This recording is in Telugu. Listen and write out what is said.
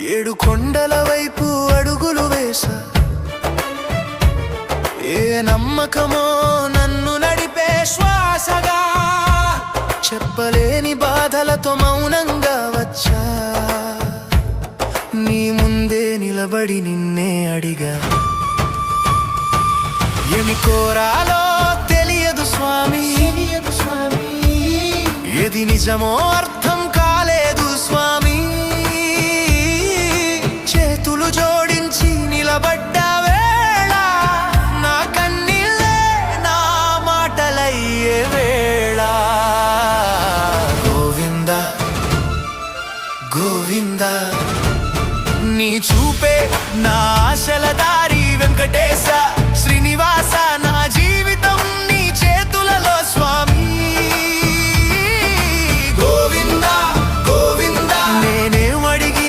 ఏడు కొండల వైపు అడుగులు వేసా, ఏ నమ్మకమో నన్ను నడిపే శ్వాసగా, చెప్పలేని బాధలతో మౌనంగా వచ్చా, నీ ముందే నిలబడి నిన్నే అడిగా. ఏమి కోరాలో తెలియదు స్వామి, ఏది నిజమో అర్థం కాలేదు స్వామి. చేతులు జోడించి నిలబడ్డ వేళ నా కన్నీళ్ళే నా మాటలయ్యే వేళ. గోవింద గోవింద నీ చూపే నా ఆశల దారి వెంకటేశ.